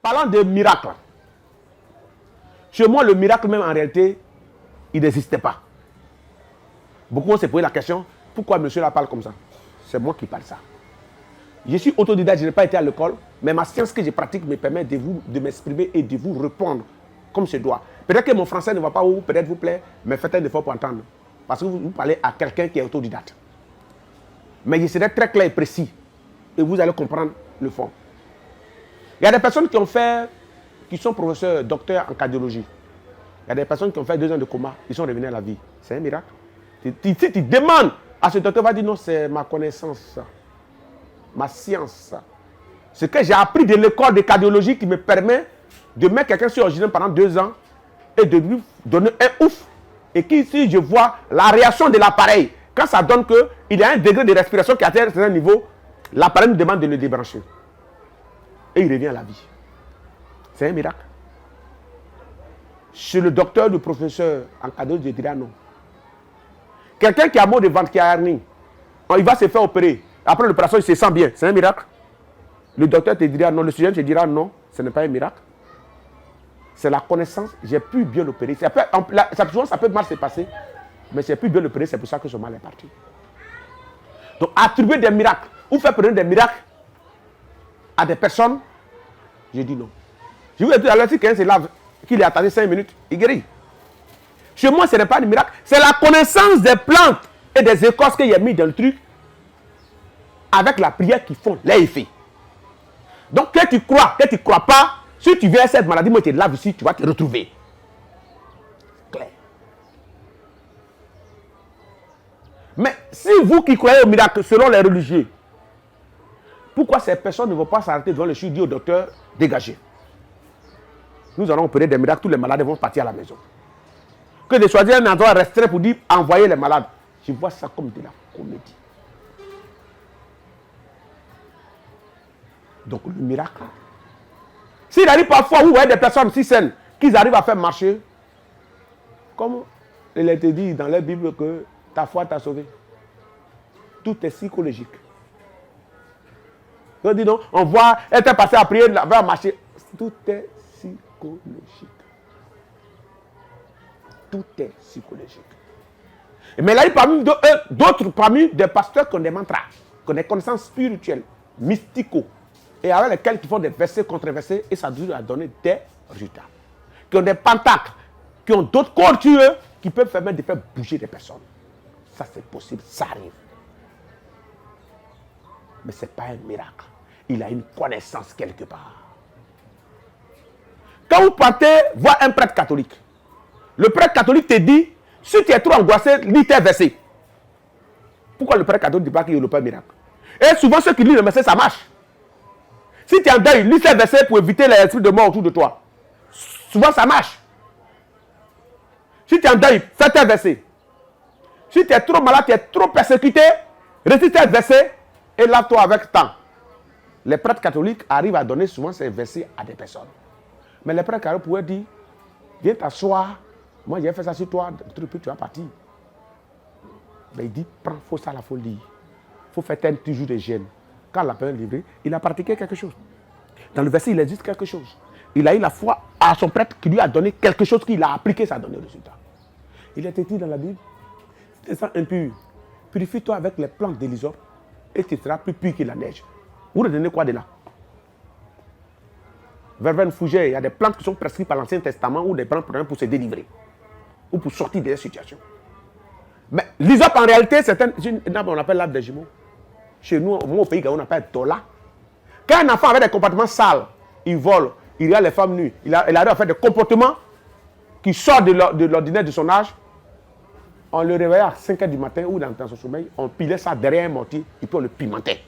parlant de miracle, chez moi, le miracle même en réalité, il n'existait pas. Beaucoup se posé la question, pourquoi monsieur là parle comme ça? C'est moi qui parle ça. Je suis autodidacte, je n'ai pas été à l'école, mais ma science que je pratique me permet de m'exprimer et de vous répondre comme je dois. Peut-être que mon français ne va pas vous, peut-être vous plaît, mais faites un effort pour entendre. Parce que vous parlez à quelqu'un qui est autodidacte. Mais je serai très clair et précis. Et vous allez comprendre le fond. Il y a des personnes qui sont professeurs, docteurs en cardiologie. Il y a des personnes qui ont fait 2 ans de coma, ils sont revenus à la vie. C'est un miracle. Si tu demandes à ce docteur, il va dire non, c'est ma connaissance, ma science. Ce que j'ai appris de l'école de cardiologie qui me permet de mettre quelqu'un sur oxygène pendant 2 ans et de lui donner un ouf. Et si je vois la réaction de l'appareil, quand ça donne qu'il y a un degré de respiration qui atteint un certain niveau, l'appareil nous demande de le débrancher. Et il revient à la vie. C'est un miracle. Chez le docteur, le professeur en cardiologie, je dirais non. Quelqu'un qui a mot de ventre, qui a hernie, il va se faire opérer. Après l'opération, il se sent bien. C'est un miracle. Le docteur te dira non, le surgeon te dira non, ce n'est pas un miracle. C'est la connaissance, j'ai pu bien l'opérer. Ça peut mal se passer, mais j'ai pu bien l'opérer, c'est pour ça que ce mal est parti. Donc, attribuer des miracles, ou faire prendre des miracles à des personnes, je dis non. Je vous ai dit à l'heure, si quelqu'un se lave, qu'il ait attendu 5 minutes, il guérit. Chez moi, ce n'est pas un miracle, c'est la connaissance des plantes et des écorces qu'il y a mis dans le truc, avec la prière qui font l'effet. Donc, que tu crois pas, si tu viens à cette maladie, moi, tu te laves ici, tu vas te retrouver. Clair. Mais si vous qui croyez au miracle, selon les religieux, pourquoi ces personnes ne vont pas s'arrêter devant le chute, dire au docteur, dégagez. Nous allons opérer des miracles, tous les malades vont partir à la maison. Que de choisir un endroit restreint pour dire, envoyez les malades. Je vois ça comme de la comédie. Donc le miracle. S'il arrive parfois, vous voyez des personnes si saines, qu'ils arrivent à faire marcher, comme il a été dit dans la Bible que ta foi t'a sauvé. Tout est psychologique. On dit non, on voit, elle était passée à prier, elle va marcher. Tout est psychologique. Tout est psychologique. Mais là, il y a d'autres parmi des pasteurs qui ont des mantras, qui ont des connaissances spirituelles, mysticaux, et avec lesquels ils font des versets contre versets, et ça a donné des résultats. Qui ont des pentacles, qui ont d'autres contours qui peuvent permettre de faire bouger des personnes. Ça, c'est possible, ça arrive. Mais ce n'est pas un miracle. Il a une connaissance quelque part. Quand vous partez voir un prêtre catholique, le prêtre catholique te dit, si tu es trop angoissé, lis tes versets. Pourquoi le prêtre catholique ne dit pas qu'il n'y a pas un miracle? Et souvent, ceux qui lisent le verset, ça marche. Si tu es en deuil, lis tes versets pour éviter les esprits de mort autour de toi. Souvent, ça marche. Si tu es en deuil, fais tes versets. Si tu es trop malade, tu es trop persécuté, récite tes versets et lave-toi avec temps. Les prêtres catholiques arrivent à donner souvent ces versets à des personnes. Mais les prêtres catholiques pourraient dire, viens t'asseoir, moi j'ai fait ça sur toi, puis tu vas partir. Mais il dit, prends, il faut ça la folie. Il faut faire un petit jour de gêne. Quand la personne est livrée, il a pratiqué quelque chose. Dans le verset, il existe quelque chose. Il a eu la foi à son prêtre qui lui a donné quelque chose qu'il a appliqué, ça a donné le résultat. Il est écrit dans la Bible, si tu es impur, purifie-toi avec les plantes de l'hysope et tu seras plus pur que la neige. Vous retenez quoi de là? Verveine, fougère, il y a des plantes qui sont prescrites par l'Ancien Testament ou des plantes pour se délivrer ou pour sortir de la situation. Mais l'hysope en réalité, c'est une arbre, on appelle l'arbre des jumeaux. Chez nous, au pays, on appelle Tola. Quand un enfant avait des comportements sales, il vole, il regarde les femmes nues, il arrive à faire des comportements qui sortent de l'ordinaire de son âge, on le réveillait à 5 h du matin ou dans son sommeil, on pilait ça derrière un mortier et puis on le pimentait.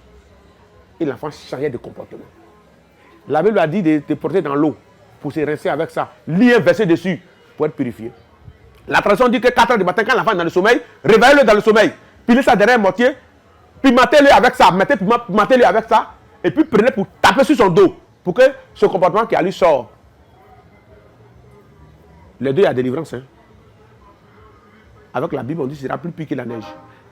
Et l'enfant changeait de comportement. La Bible a dit de te porter dans l'eau pour se rincer avec ça. Lis un verset dessus pour être purifié. La tradition dit que 4 h du matin, quand l'enfant est dans le sommeil, réveillez-le dans le sommeil, pilez ça derrière un mortier, pimentez-le avec ça, pimentez-le avec ça, et puis prenez pour taper sur son dos pour que ce comportement qui a lui sort. Les deux, il y a délivrance. Hein. Avec la Bible, on dit que ce sera plus pire que la neige.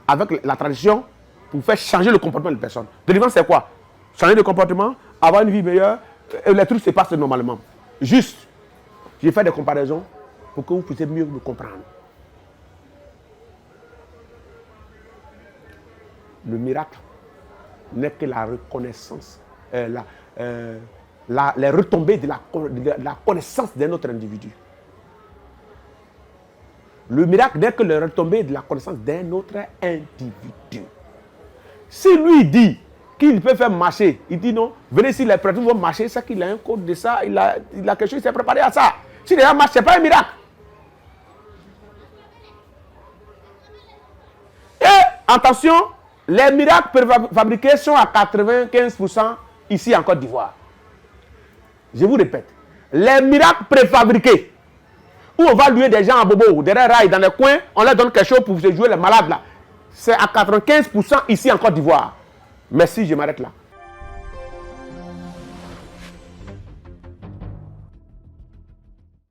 Avec la tradition, pour faire changer le comportement de la personne. Délivrance, c'est quoi? Changer de comportement, avoir une vie meilleure, les trucs se passent normalement. Juste, j'ai fait des comparaisons pour que vous puissiez mieux me comprendre. Le miracle n'est que la reconnaissance, les retombées de la connaissance d'un autre individu. Le miracle n'est que les retombées de la connaissance d'un autre individu. Si lui dit qu'il peut faire marcher, il dit non, venez si les prêtres vont marcher, c'est qu'il a un code de ça, il a quelque chose, il s'est préparé à ça. Si les gens marchent, ce n'est pas un miracle. Et attention, les miracles fabriqués sont à 95% ici en Côte d'Ivoire. Je vous répète, les miracles préfabriqués, où on va louer des gens à bobo, derrière rail, dans les coins, on leur donne quelque chose pour se jouer les malades là. C'est à 95% ici en Côte d'Ivoire. Merci, je m'arrête là.